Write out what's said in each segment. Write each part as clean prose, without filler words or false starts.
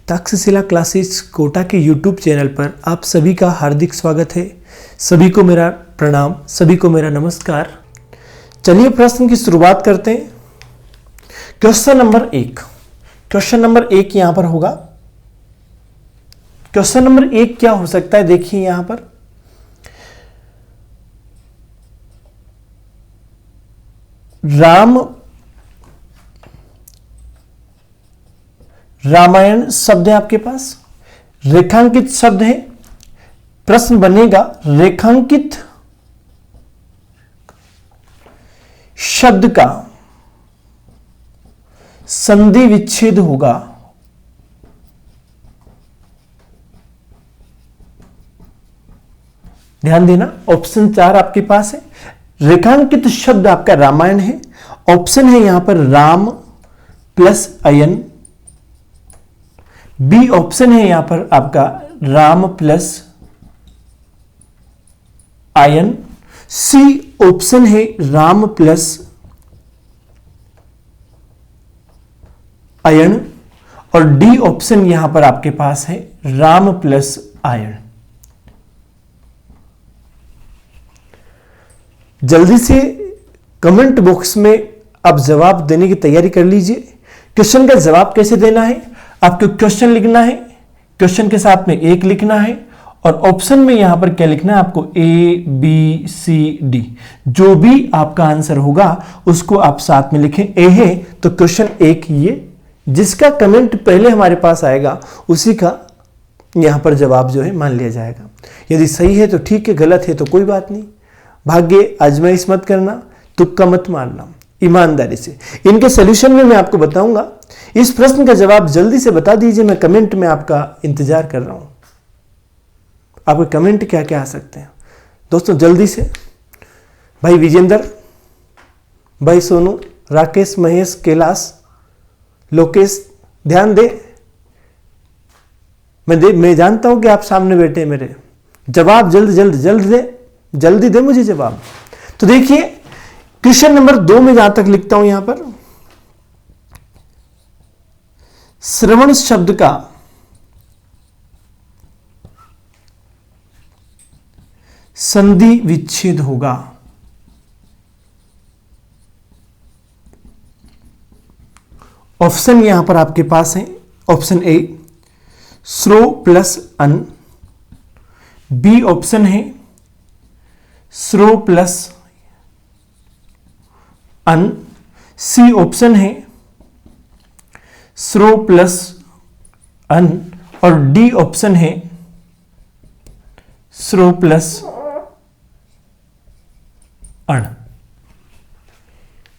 Takshashila classes Kota के YouTube channel पर आप सभी का हार्दिक स्वागत है। सभी को मेरा प्रणाम, सभी को मेरा नमस्कार। चलिए प्रश्न की शुरुआत करते हैं। क्वेश्चन नंबर एक यहां पर होगा। क्वेश्चन नंबर 1 क्या हो सकता है, देखिए यहां पर रामायण शब्द है आपके पास, रेखांकित शब्द है। प्रश्न बनेगा रेखांकित शब्द का संधि विच्छेद होगा। ध्यान देना, ऑप्शन 4 आपके पास है। रेखांकित शब्द आपका रामायण है। ऑप्शन है यहां पर राम प्लस अयन। बी ऑप्शन है यहां पर आपका राम प्लस आयन। सी ऑप्शन है राम प्लस आयन। और डी ऑप्शन यहां पर आपके पास है राम प्लस आयन। जल्दी से कमेंट बॉक्स में आप जवाब देने की तैयारी कर लीजिए। क्वेश्चन का जवाब कैसे देना है, आपको क्वेश्चन लिखना है, क्वेश्चन के साथ में 1 लिखना है और ऑप्शन में यहां पर क्या लिखना है आपको, A B C D। जो भी आपका आंसर होगा उसको आप साथ में लिखें। ए है तो क्वेश्चन 1 ये, जिसका कमेंट पहले हमारे पास आएगा उसी का यहां पर जवाब जो है मान लिया जाएगा। यदि सही है तो ठीक है, गलत है तो कोई बात नहीं। भाग्य आजमाइश मत करना, तुक्का मत मारना, ईमानदारी से। इनके सॉल्यूशन में मैं आपको बताऊंगा। इस प्रश्न का जवाब जल्दी से बता दीजिए, मैं कमेंट में आपका इंतजार कर रहा हूं। आपके कमेंट क्या क्या आ सकते हैं दोस्तों, जल्दी से। भाई विजेंद्र, भाई सोनू, राकेश, महेश, कैलाश, लोकेश, ध्यान दे। मैं जानता हूं कि आप सामने बैठे हैं मेरे। जवाब जल्दी दे मुझे जवाब। तो देखिए क्वेश्चन नंबर 2 में जहां तक लिखता हूं यहां पर श्रवण शब्द का संधि विच्छेद होगा। ऑप्शन यहां पर आपके पास है। ऑप्शन ए श्रो प्लस अन। बी ऑप्शन है श्रो प्लस अन। सी ऑप्शन है श्रो प्लस अन। और डी ऑप्शन है श्रो प्लस अण।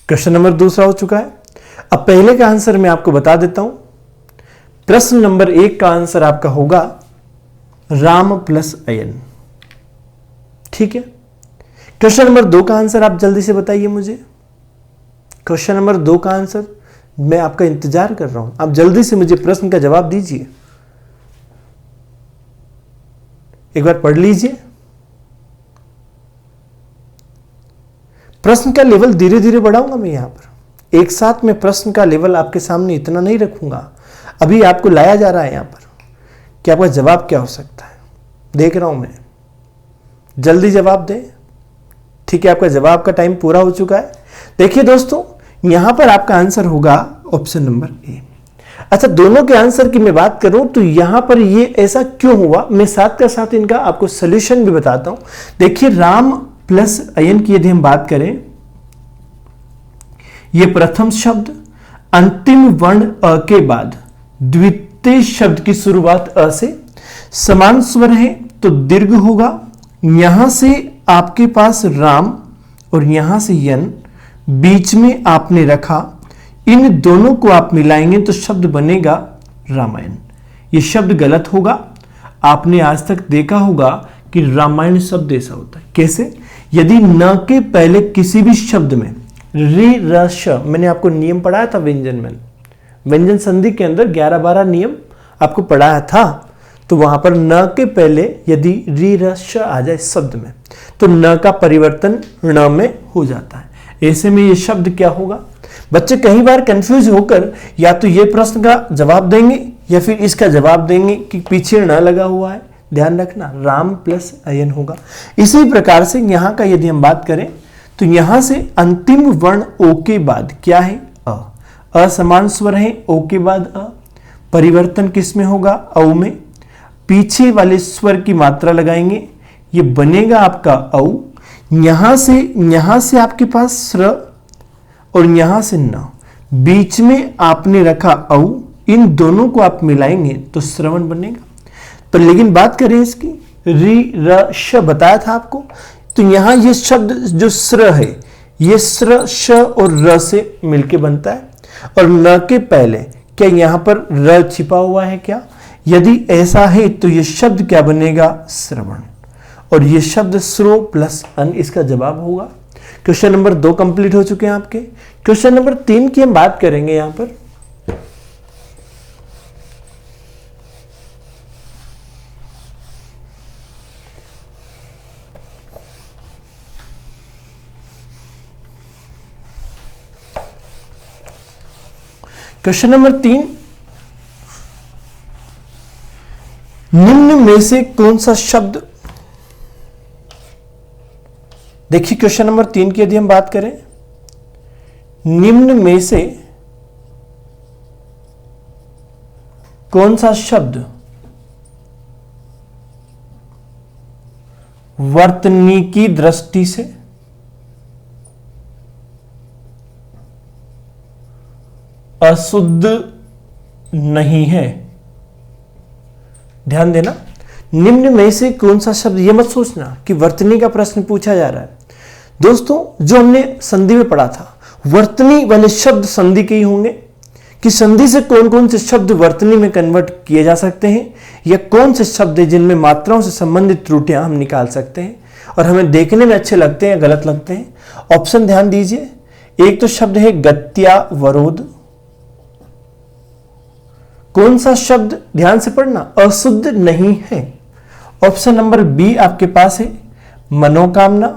क्वेश्चन नंबर 2 हो चुका है। अब पहले का आंसर मैं आपको बता देता हूं। प्रश्न नंबर 1 का आंसर आपका होगा राम प्लस अयन। ठीक है। क्वेश्चन नंबर 2 का आंसर आप जल्दी से बताइए मुझे। क्वेश्चन नंबर 2 का आंसर मैं आपका इंतजार कर रहा हूं। आप जल्दी से मुझे प्रश्न का जवाब दीजिए। एक बार पढ़ लीजिए। प्रश्न का लेवल धीरे धीरे बढ़ाऊंगा मैं यहां पर। एक साथ में प्रश्न का लेवल आपके सामने इतना नहीं रखूंगा। अभी आपको लाया जा रहा है यहां पर कि आपका जवाब क्या हो सकता है। देख रहा हूं मैं, जल्दी जवाब दें। ठीक है, आपका जवाब का टाइम पूरा हो चुका है। देखिए दोस्तों, यहां पर आपका आंसर होगा ऑप्शन नंबर ए। अच्छा, दोनों के आंसर की मैं बात करूं तो यहां पर ये ऐसा क्यों हुआ, मैं साथ का साथ इनका आपको सॉल्यूशन भी बताता हूं। देखिए राम प्लस अयन की यदि हम बात करें, ये प्रथम शब्द, अंतिम वर्ण अ के बाद द्वितीय शब्द की शुरुआत अ से, समान स्वर है तो दीर्घ होगा। यहां से आपके पास राम और यहां से यन, बीच में आपने रखा। इन दोनों को आप मिलाएंगे तो शब्द बनेगा रामायण। यह शब्द गलत होगा। आपने आज तक देखा होगा कि रामायण शब्द ऐसा होता है। कैसे? यदि न के पहले किसी भी शब्द में रि र श, मैंने आपको नियम पढ़ाया था व्यंजन संधि के अंदर 11-12 नियम आपको पढ़ाया था। तो वहां पर न के पहले यदि रि र श आ जाए शब्द में तो न का परिवर्तन ण में हो जाता है। ऐसे में ये शब्द क्या होगा? बच्चे कई बार कंफ्यूज होकर या तो ये प्रश्न का जवाब देंगे या फिर इसका जवाब देंगे कि पीछे न लगा हुआ है, ध्यान रखना राम प्लस अयन होगा। इसी प्रकार से यहां का यदि हम बात करें तो यहां से अंतिम वर्ण ओ के बाद क्या है, असमान स्वर है, ओ के बाद परिवर्तन किस में होगा, औ में। पीछे वाले स्वर की मात्रा लगाएंगे, ये बनेगा आपका औ। यहां से आपके पास स्र और यहां से न, बीच में आपने रखा औ, इन दोनों को आप मिलाएंगे तो श्रवण बनेगा। तो लेकिन बात करें इसकी, री र श बताया था आपको, तो यहां ये शब्द जो स्र है ये स्र श और र से मिलके बनता है, और न के पहले क्या यहां पर र छिपा हुआ है क्या, यदि ऐसा है तो ये शब्द क्या बनेगा, श्रवण, और ये शब्द स्रो प्लस अन इसका जवाब होगा। क्वेश्चन नंबर 2 कंप्लीट हो चुके हैं आपके। क्वेश्चन नंबर 3 की हम बात करेंगे यहां पर। क्वेश्चन नंबर 3, निम्न में से कौन सा शब्द, देखिए क्वेश्चन नंबर 3 की यदि हम बात करें, निम्न में से कौन सा शब्द वर्तनी की दृष्टि से अशुद्ध नहीं है। ध्यान देना, निम्न में से कौन सा शब्द, यह मत सोचना कि वर्तनी का प्रश्न पूछा जा रहा है। दोस्तों जो हमने संधि में पढ़ा था, वर्तनी वाले शब्द संधि के ही होंगे, कि संधि से कौन कौन से शब्द वर्तनी में कन्वर्ट किए जा सकते हैं, या कौन से शब्द हैं जिनमें मात्राओं से संबंधित त्रुटियां हम निकाल सकते हैं और हमें देखने में अच्छे लगते हैं या गलत लगते हैं। ऑप्शन ध्यान दीजिए, एक तो शब्द है गत्यावरोध, कौन सा शब्द, ध्यान से पढ़ना, अशुद्ध नहीं है। ऑप्शन नंबर बी आपके पास है मनोकामना।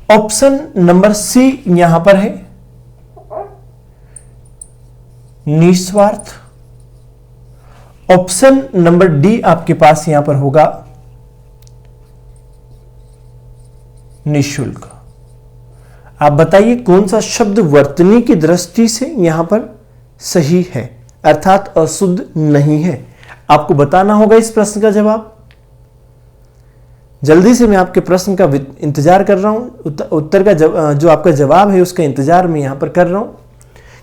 ऑप्शन नंबर सी यहां पर है निस्वार्थ। ऑप्शन नंबर डी आपके पास यहां पर होगा निःशुल्क। आप बताइए कौन सा शब्द वर्तनी की दृष्टि से यहां पर सही है, अर्थात अशुद्ध नहीं है। आपको बताना होगा इस प्रश्न का जवाब। जल्दी से मैं आपके प्रश्न का इंतजार कर रहा हूं, उत्तर का जो आपका जवाब है उसका इंतजार मैं यहां पर कर रहा हूं।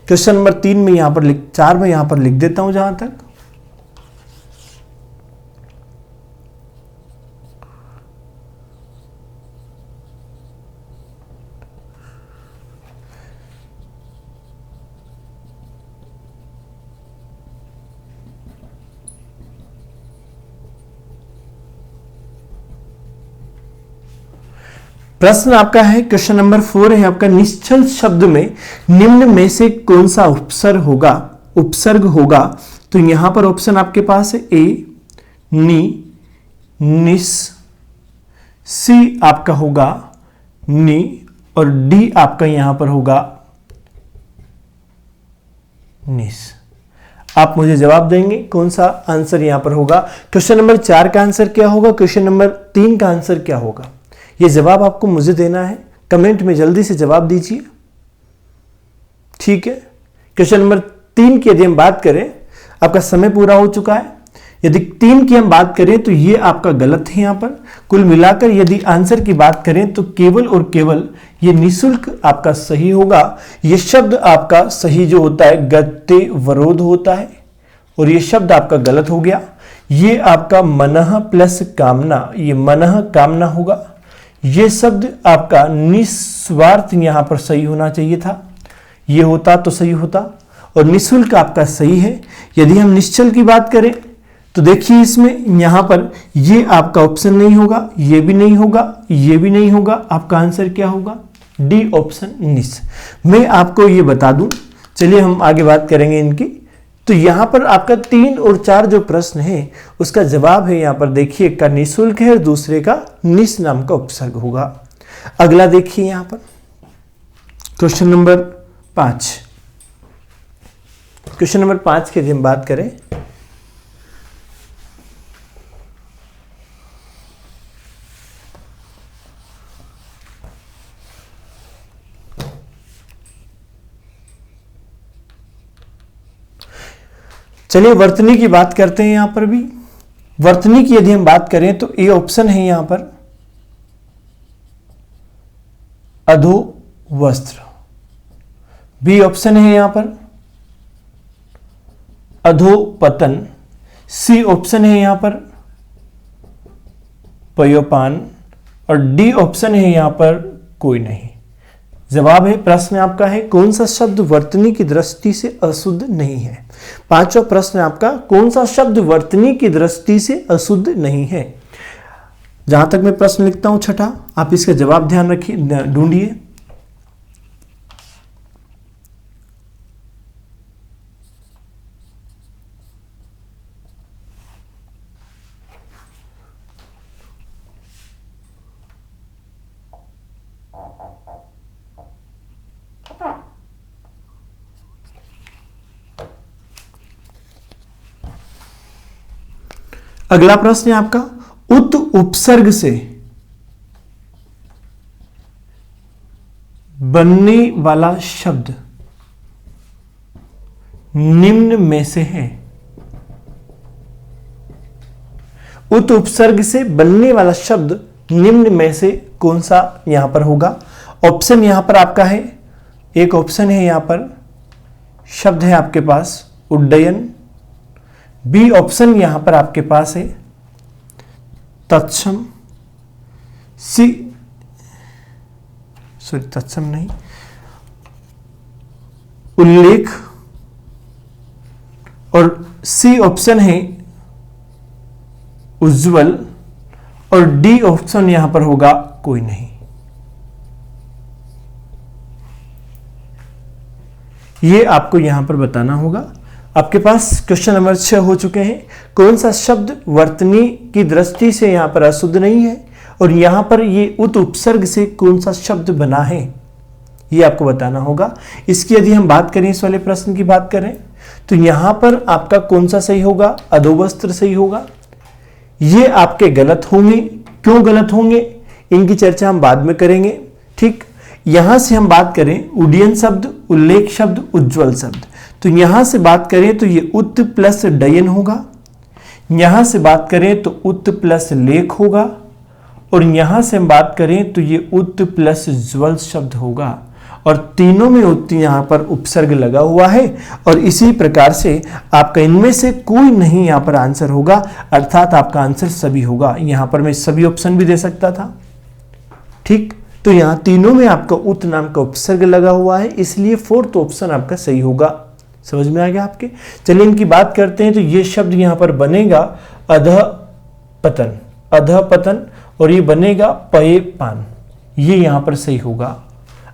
क्वेश्चन नंबर 3 में यहां पर 4 में यहां पर लिख देता हूं जहां तक। प्रश्न आपका है, क्वेश्चन नंबर 4 है आपका, निश्चल शब्द में निम्न में से कौन सा उपसर्ग होगा। तो यहां पर ऑप्शन आपके पास है ए नी, निस, सी आपका होगा नी, और डी आपका यहां पर होगा निस। आप मुझे जवाब देंगे कौन सा आंसर यहां पर होगा। क्वेश्चन नंबर 4 का आंसर क्या होगा, क्वेश्चन नंबर 3 का आंसर क्या होगा, ये जवाब आपको मुझे देना है। कमेंट में जल्दी से जवाब दीजिए, ठीक है। क्वेश्चन नंबर 3 की यदि हम बात करें, आपका समय पूरा हो चुका है। यदि 3 की हम बात करें तो ये आपका गलत है यहां पर। कुल मिलाकर यदि आंसर की बात करें तो केवल और केवल ये निःशुल्क आपका सही होगा। ये शब्द आपका सही जो होता है गत्यवरोध होता है, और ये शब्द आपका गलत हो गया। ये आपका मनः प्लस कामना, ये मनः कामना होगा। ये शब्द आपका निस्वार्थ यहां पर सही होना चाहिए था, ये होता तो सही होता, और निःशुल्क आपका सही है। यदि हम निश्चल की बात करें तो देखिए इसमें यहां पर ये आपका ऑप्शन नहीं होगा, ये भी नहीं होगा, ये भी नहीं होगा। आपका आंसर क्या होगा, डी ऑप्शन निस। मैं आपको ये बता दूं, चलिए हम आगे बात करेंगे इनकी। तो यहां पर आपका 3 और 4 जो प्रश्न है उसका जवाब है यहां पर देखिए, एक का निःशुल्क है और दूसरे का निस नाम का उपसर्ग होगा। अगला देखिए यहां पर क्वेश्चन नंबर 5, क्वेश्चन नंबर 5 की यदि हम बात करें, चलिए वर्तनी की बात करते हैं। यहां पर भी वर्तनी की यदि हम बात करें तो ए ऑप्शन है यहां पर अधो वस्त्र, बी ऑप्शन है यहां पर अधो पतन, सी ऑप्शन है यहां पर पयोपान और डी ऑप्शन है यहां पर कोई नहीं। जवाब है, प्रश्न आपका है कौन सा शब्द वर्तनी की दृष्टि से अशुद्ध नहीं है। पांचवा प्रश्न आपका, कौन सा शब्द वर्तनी की दृष्टि से अशुद्ध नहीं है। जहां तक मैं प्रश्न लिखता हूं छठा, आप इसका जवाब ध्यान रखिए, ढूंढिए। अगला प्रश्न है आपका, उत उपसर्ग से बनने वाला शब्द निम्न में से है। उत उपसर्ग से बनने वाला शब्द निम्न में से कौन सा यहां पर होगा। ऑप्शन यहां पर आपका है, एक ऑप्शन है यहां पर शब्द है आपके पास उड्डयन, बी ऑप्शन यहां पर आपके पास है तत्सम, तत्सम नहीं, उल्लेख और सी ऑप्शन है उज्ज्वल और डी ऑप्शन यहां पर होगा कोई नहीं। ये आपको यहां पर बताना होगा। आपके पास क्वेश्चन नंबर 6 हो चुके हैं। कौन सा शब्द वर्तनी की दृष्टि से यहां पर अशुद्ध नहीं है और यहां पर ये उत उपसर्ग से कौन सा शब्द बना है, ये आपको बताना होगा। इसकी यदि हम बात करें, इस वाले प्रश्न की बात करें तो यहां पर आपका कौन सा सही होगा, अधोवस्त्र सही होगा। ये आपके गलत होंगे, क्यों गलत होंगे इनकी चर्चा हम बाद में करेंगे। ठीक, यहां से हम बात करें उड्डयन शब्द, उल्लेख शब्द, उज्ज्वल शब्द, तो यहां से बात करें तो ये उत प्लस डयन होगा, यहां से बात करें तो उत प्लस लेख होगा और यहां से हम बात करें तो ये उत प्लस ज्वल शब्द होगा और तीनों में उत यहां पर उपसर्ग लगा हुआ है और इसी प्रकार से आपका इनमें से कोई नहीं यहां पर आंसर होगा, अर्थात आपका आंसर सभी होगा। यहां पर मैं सभी ऑप्शन भी दे सकता था। ठीक, तो यहां तीनों में आपका उत नाम का उपसर्ग लगा हुआ है, इसलिए फोर्थ ऑप्शन आपका सही होगा। समझ में आ गया आपके। चलिए इनकी बात करते हैं। तो ये शब्द यहां पर बनेगा अधः पतन, अधः पतन, और ये बनेगा पये पान, ये यहां पर सही होगा।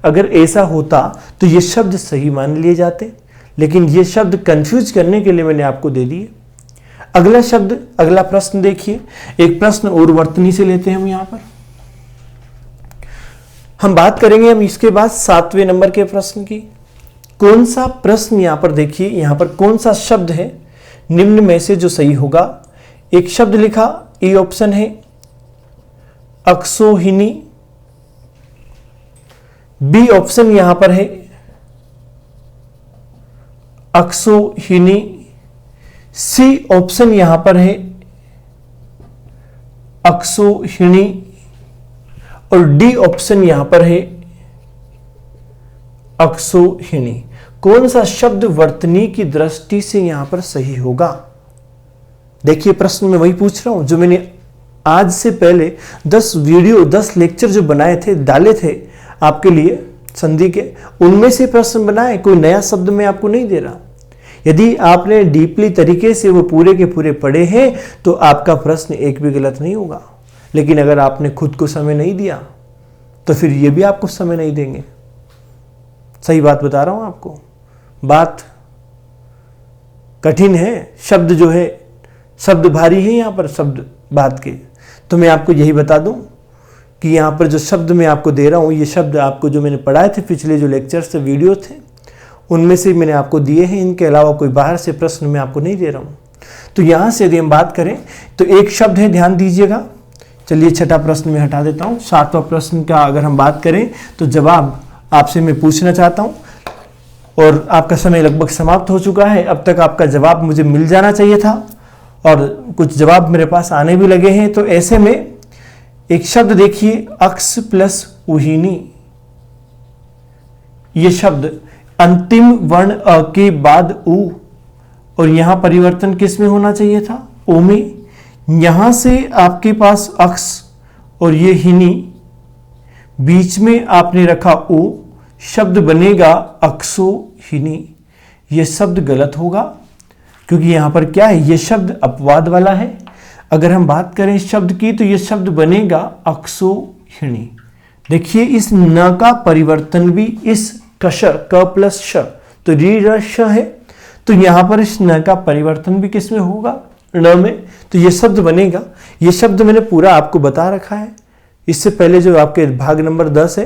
अगर ऐसा होता तो ये शब्द सही मान लिए जाते, लेकिन ये शब्द कंफ्यूज करने के लिए मैंने आपको दे दिए। अगला शब्द, अगला प्रश्न देखिए, एक प्रश्न और वर्तनी से लेते हैं हम। यहां पर हम बात करेंगे हम इसके बाद 7वें नंबर के प्रश्न की। कौन सा प्रश्न यहां पर देखिए, यहां पर कौन सा शब्द है निम्न में से जो सही होगा। एक शब्द लिखा, ए ऑप्शन है अक्षोहिणी, बी ऑप्शन यहां पर है अक्षोहिणी, सी ऑप्शन यहां पर है अक्षोहिणी और डी ऑप्शन यहां पर है अक्षोहिणी। कौन सा शब्द वर्तनी की दृष्टि से यहां पर सही होगा। देखिए प्रश्न में वही पूछ रहा हूं जो मैंने आज से पहले 10 वीडियो 10 लेक्चर जो बनाए थे, डाले थे आपके लिए संधि के, उनमें से प्रश्न बनाए। कोई नया शब्द मैं आपको नहीं दे रहा। यदि आपने डीपली तरीके से वो पूरे के पूरे पढ़े हैं तो आपका प्रश्न एक भी गलत नहीं होगा। लेकिन अगर आपने खुद को समय नहीं दिया तो फिर ये भी आपको समय नहीं देंगे। सही बात बता रहा हूं आपको। बात कठिन है, शब्द जो है शब्द भारी है यहां पर, शब्द बात के। तो मैं आपको यही बता दूं कि यहां पर जो शब्द मैं आपको दे रहा हूं, ये शब्द आपको जो मैंने पढ़ाए थे पिछले जो लेक्चर से वीडियो थे, उनमें से मैंने आपको दिए हैं, इनके अलावा कोई बाहर से प्रश्न मैं आपको नहीं दे रहा हूं। तो यहां से यदि हम बात करें तो एक शब्द है, ध्यान दीजिएगा। चलिए छठा प्रश्न में हटा देता हूं। सातवां प्रश्न का अगर हम बात करें तो जवाब आपसे मैं पूछना चाहता हूं, और आपका समय लगभग समाप्त हो चुका है। अब तक आपका जवाब मुझे मिल जाना चाहिए था और कुछ जवाब मेरे पास आने भी लगे हैं। तो ऐसे में एक शब्द देखिए, अक्स प्लस उहिनी। ये शब्द अंतिम वर्ण अ के बाद उ, और यहां परिवर्तन किस में होना चाहिए था? ओ में। यहां से आपके पास अक्स और ये हिनी, बीच में आपने रखा ओ, शब्द बनेगा अक्सो हिनी। यह शब्द गलत होगा क्योंकि यहां पर क्या है, यह शब्द अपवाद वाला है। अगर हम बात करें शब्द की तो यह शब्द बनेगा अक्सो हिनी। देखिए इस न का परिवर्तन भी इस कश, क प्लस श, तो री र श है, तो यहां पर इस न का परिवर्तन भी किस में होगा? न में। तो यह शब्द बनेगा, यह शब्द मैंने पूरा आपको बता रखा है। इससे पहले जो आपके भाग नंबर 10 है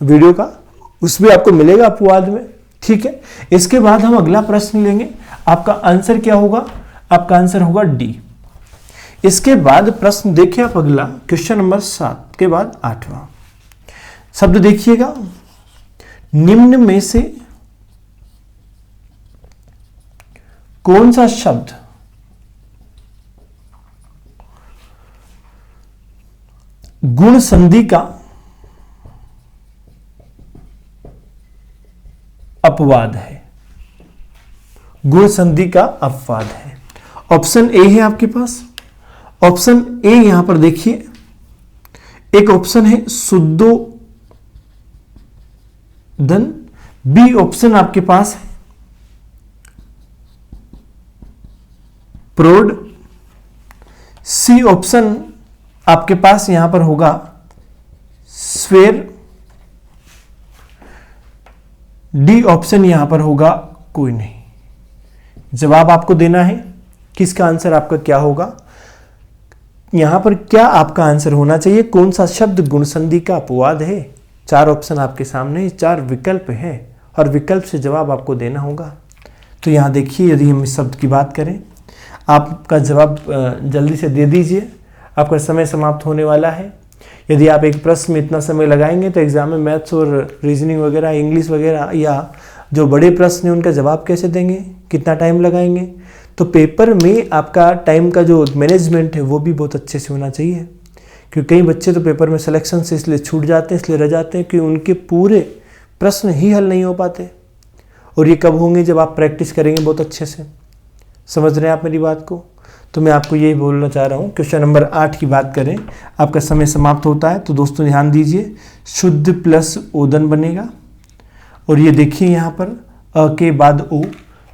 वीडियो का, उसमें आपको मिलेगा अपवाद में, ठीक है। इसके बाद हम अगला प्रश्न लेंगे। आपका आंसर क्या होगा? आपका आंसर होगा डी। इसके बाद प्रश्न देखिए आप, अगला क्वेश्चन नंबर 7 के बाद 8वां शब्द देखिएगा, निम्न में से कौन सा शब्द गुण संधि का अपवाद है? गुण संधि का अपवाद है। ऑप्शन ए है आपके पास। ऑप्शन ए यहां पर देखिए, एक ऑप्शन है शुद्धो धन, बी ऑप्शन आपके पास है प्रोड, सी ऑप्शन आपके पास यहां पर होगा स्वेर, डी ऑप्शन यहां पर होगा कोई नहीं। जवाब आपको देना है, किसका आंसर आपका क्या होगा? यहां पर क्या आपका आंसर होना चाहिए? कौन सा शब्द गुण संधि का अपवाद है? 4 ऑप्शन आपके सामने, 4 विकल्प है और विकल्प से जवाब आपको देना होगा। तो यहां देखिए, यदि हम इस शब्द की बात करें, आपका जवाब जल्दी से दे दीजिए, आपका समय समाप्त होने वाला है। यदि आप एक प्रश्न में इतना समय लगाएंगे तो एग्जाम में मैथ्स और रीजनिंग वगैरह, इंग्लिश वगैरह या जो बड़े प्रश्न हैं उनका जवाब कैसे देंगे, कितना टाइम लगाएंगे? तो पेपर में आपका टाइम का जो मैनेजमेंट है वो भी बहुत अच्छे से होना चाहिए, क्योंकि कई बच्चे तो पेपर में सिलेक्शन से इसलिए छूट जाते हैं, इसलिए रह जाते हैं कि उनके पूरे प्रश्न ही हल नहीं हो पाते। और ये कब होंगे? जब आप प्रैक्टिस करेंगे बहुत अच्छे से। समझ रहे हैं आप मेरी बात को? तो मैं आपको यही बोलना चाह रहा हूँ। क्वेश्चन नंबर 8 की बात करें, आपका समय समाप्त होता है। तो दोस्तों ध्यान दीजिए, शुद्ध प्लस ओदन बनेगा, और ये देखिए यहाँ पर अ के बाद ओ,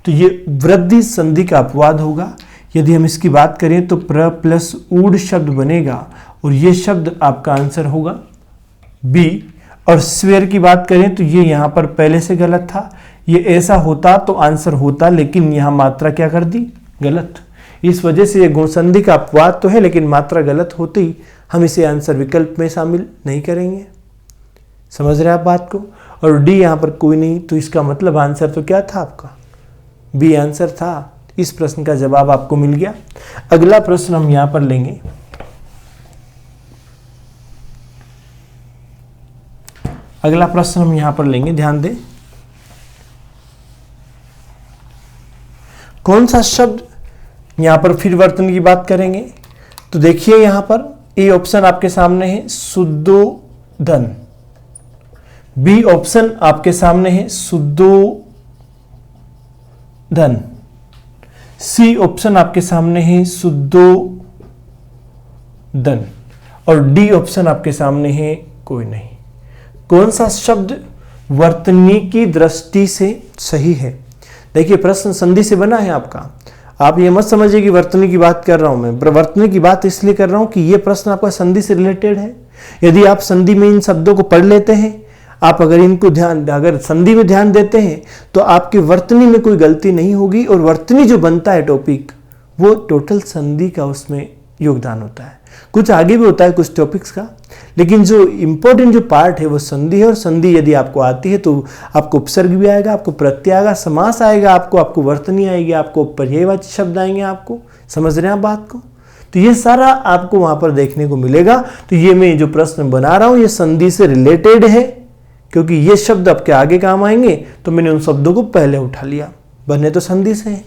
तो ये वृद्धि संधि का अपवाद होगा। यदि हम इसकी बात करें तो प्र प्लस ऊड शब्द बनेगा, और ये शब्द आपका आंसर होगा बी। और स्वेर की बात करें तो ये यहाँ पर पहले से गलत था, ये ऐसा होता तो आंसर होता, लेकिन यहाँ मात्रा क्या कर दी? गलत। इस वजह से ये गुण संधि का अपवाद तो है, लेकिन मात्रा गलत होती हम इसे आंसर विकल्प में शामिल नहीं करेंगे। समझ रहे हैं आप बात को? और डी यहाँ पर कोई नहीं, तो इसका मतलब आंसर तो क्या था आपका? बी आंसर था। इस प्रश्न का जवाब आपको मिल गया। अगला प्रश्न हम यहां पर लेंगे। अगला प्रश्न हम यहां पर लेंगे, ध्यान दें। कौन सा शब्द, यहां पर फिर वर्तन की बात करेंगे। तो देखिए यहां पर ए ऑप्शन आपके सामने है शुद्धो धन, बी ऑप्शन आपके सामने है शुद्धो धन, सी ऑप्शन आपके सामने है शुद्धो धन, और डी ऑप्शन आपके सामने है कोई नहीं। कौन सा शब्द वर्तनी की दृष्टि से सही है? देखिए प्रश्न संधि से बना है आपका। आप ये मत समझिए कि वर्तनी की बात कर रहा हूं मैं, वर्तनी की बात इसलिए कर रहा हूं कि ये प्रश्न आपका संधि से रिलेटेड है। यदि आप संधि में इन शब्दों को पढ़ लेते हैं, आप अगर इनको अगर संधि में ध्यान देते हैं तो आपकी वर्तनी में कोई गलती नहीं होगी, और वर्तनी जो बनता है टॉपिक वो टोटल संधि का उसमें योगदान होता है। कुछ आगे भी होता है कुछ टॉपिक्स का, लेकिन जो इंपॉर्टेंट जो पार्ट है वो संधि है। और संधि यदि आपको आती है तो आपको उपसर्ग भी आएगा, आपको प्रत्यय आएगा, समास आएगा, आपको वर्तनी आएगी, आपको पर्यायवाची शब्द आएंगे। आपको समझ रहे हैं आप बात को? तो ये सारा आपको वहां पर देखने को मिलेगा। तो ये मैं जो प्रश्न बना रहा हूं ये संधि से रिलेटेड है, क्योंकि ये शब्द आपके आगे काम आएंगे, तो मैंने उन शब्दों को पहले उठा लिया, बने तो संधि से हैं।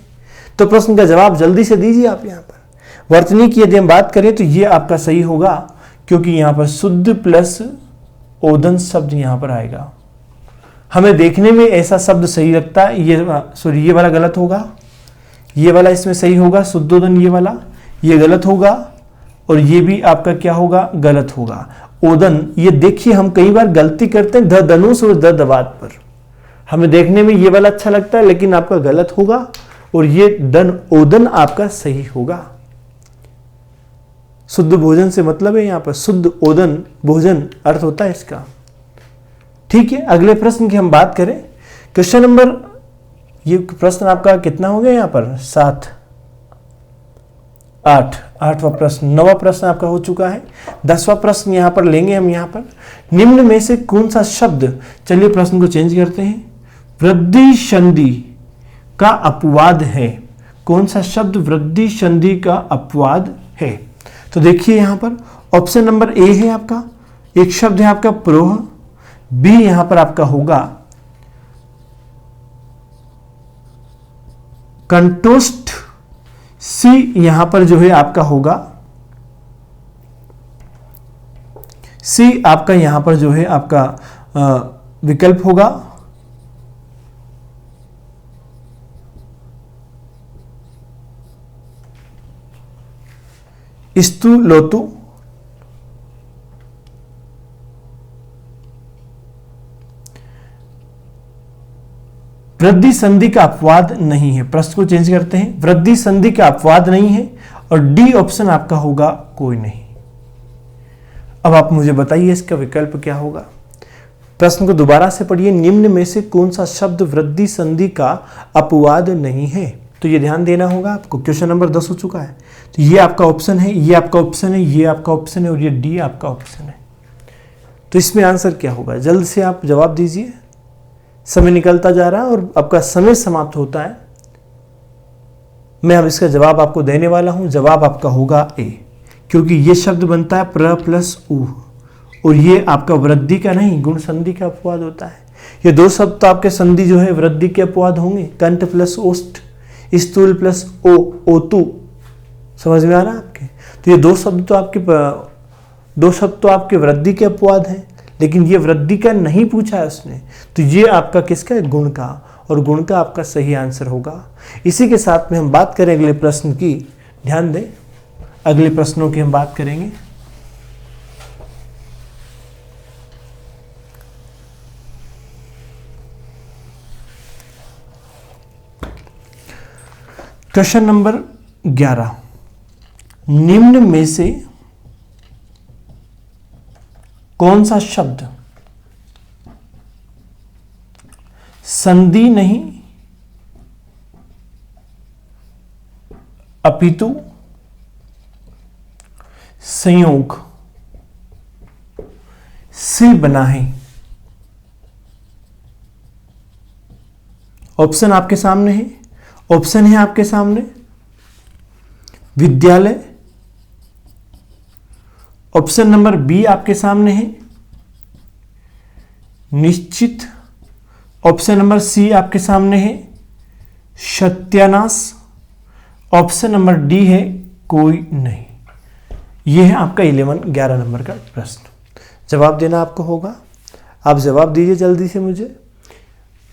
तो प्रश्न का जवाब जल्दी से दीजिए आप। यहाँ पर वर्तनी की यदि हम बात करें तो ये आपका सही होगा, क्योंकि यहाँ पर शुद्ध प्लस ओदन शब्द यहाँ पर आएगा। हमें देखने में ऐसा शब्द सही लगता है, ये वाला गलत होगा, ये वाला इसमें सही होगा, शुद्धोदन ये गलत होगा, और ये भी आपका क्या होगा, गलत होगा। ओदन, ये देखिए हम कई बार गलती करते हैं ध धनुष और द दवात पर। हमें देखने में ये वाला अच्छा लगता है, लेकिन आपका गलत होगा, और ये दन ओदन आपका सही होगा। शुद्ध भोजन से मतलब है यहाँ पर शुद्ध ओदन भोजन अर्थ होता है इसका। ठीक है, अगले प्रश्न की हम बात करें। क्वेश्चन नंबर, ये प्रश्न आपका कितना हो गया यहाँ पर, 7, 8, 8वां प्रश्न, 9वां प्रश्न आपका हो चुका है। 10वां प्रश्न यहाँ पर लेंगे हम। यहाँ पर निम्न में से कौन सा शब्द, चलिए प्रश्न को चेंज करते हैं, वृद्धि संधि का अपवाद है। कौन सा शब्द वृद्धि संधि का अपवाद है? तो देखिए यहां पर ऑप्शन नंबर ए है आपका, एक शब्द है आपका प्रोह, बी यहां पर आपका होगा कंटोस्ट, सी यहां पर जो है आपका होगा, सी आपका यहां पर जो है आपका विकल्प होगा स्तु लोतु, वृद्धि संधि का अपवाद नहीं है। प्रश्न को चेंज करते हैं, वृद्धि संधि का अपवाद नहीं है, और डी ऑप्शन आपका होगा कोई नहीं। अब आप मुझे बताइए इसका विकल्प क्या होगा। प्रश्न को दोबारा से पढ़िए, निम्न में से कौन सा शब्द वृद्धि संधि का अपवाद नहीं है? तो ये ध्यान देना होगा आपको। क्वेश्चन नंबर 10 हो चुका है, तो ये आपका ऑप्शन है, ये आपका ऑप्शन है, ये आपका ऑप्शन है, और ये डी आपका ऑप्शन है। तो इसमें आंसर क्या होगा? जल्द से आप जवाब दीजिए, समय निकलता जा रहा है और आपका समय समाप्त होता है। मैं अब इसका जवाब आपको देने वाला हूं। जवाब आपका होगा ए, क्योंकि ये शब्द बनता है प्र प्लस उ, और ये आपका वृद्धि का नहीं, गुण संधि का अपवाद होता है। ये दो शब्द तो आपके संधि जो है वृद्धि के अपवाद होंगे, कंठ प्लस ओष्ठ, स्थूल प्लस ओ, ओतु। समझ में आ रहा है आपके? तो ये दो शब्द तो आपके वृद्धि के अपवाद हैं, लेकिन ये वृद्धि का नहीं पूछा है उसने। तो ये आपका किसका है? गुण का, और गुण का आपका सही आंसर होगा। इसी के साथ में हम बात करें अगले प्रश्न की। ध्यान दें, अगले प्रश्नों की हम बात करेंगे। क्वेश्चन नंबर 11, निम्न में से कौन सा शब्द संधि नहीं अपितु संयोग से बना है? ऑप्शन आपके सामने है, ऑप्शन है आपके सामने विद्यालय, ऑप्शन नंबर बी आपके सामने है निश्चित, ऑप्शन नंबर सी आपके सामने है सत्यानाश, ऑप्शन नंबर डी है कोई नहीं। यह है आपका 11 नंबर का प्रश्न। जवाब देना आपको होगा। आप जवाब दीजिए जल्दी से मुझे।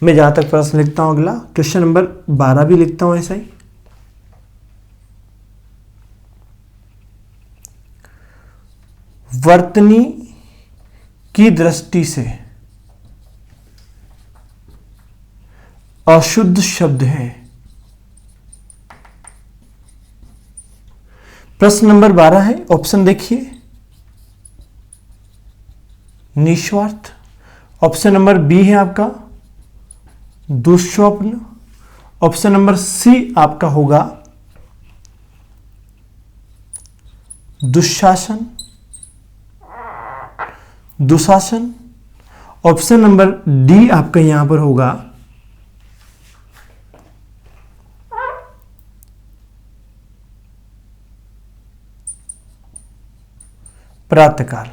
मैं जहां तक प्रश्न लिखता हूं अगला क्वेश्चन नंबर 12 भी लिखता हूं ऐसा ही। वर्तनी की दृष्टि से अशुद्ध शब्द है। प्रश्न नंबर 12 है, ऑप्शन देखिए निस्वार्थ, ऑप्शन नंबर बी है आपका दुष्स्वप्न, ऑप्शन नंबर सी आपका होगा Dushasan, Dushasan. Option number D आपका यहां पर होगा प्रातःकाल।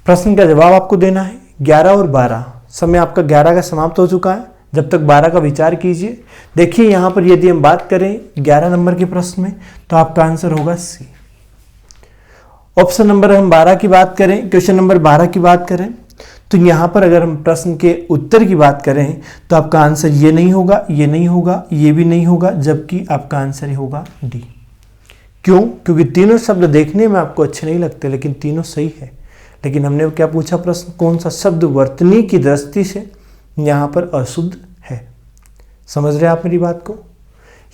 प्रश्न का जवाब आपको देना है 11 और 12। समय आपका 11 का समाप्त हो चुका है, जब तक 12 का विचार कीजिए। देखिए यहां पर यदि हम बात करें 11 नंबर के प्रश्न में, तो आपका आंसर होगा सी। ऑप्शन नंबर हम 12 की बात करें, क्वेश्चन नंबर 12 की बात करें, तो यहां पर अगर हम प्रश्न के उत्तर की बात करें तो आपका आंसर ये नहीं होगा, ये नहीं होगा, ये भी नहीं होगा, जबकि आपका आंसर ही होगा डी। क्यों? क्योंकि तीनों शब्द देखने में आपको अच्छे नहीं लगते, लेकिन तीनों सही है। लेकिन हमने क्या पूछा प्रश्न, कौन सा शब्द वर्तनी की दृष्टि से यहां पर अशुद्ध है। समझ रहे आप मेरी बात को?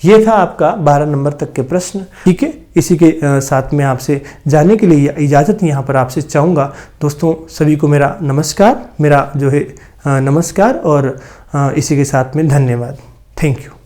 ये था आपका 12 नंबर तक के प्रश्न। ठीक है, इसी के साथ में आपसे जाने के लिए इजाज़त यहाँ पर आपसे चाहूँगा। दोस्तों सभी को मेरा नमस्कार, मेरा जो है नमस्कार, और इसी के साथ में धन्यवाद। Thank you.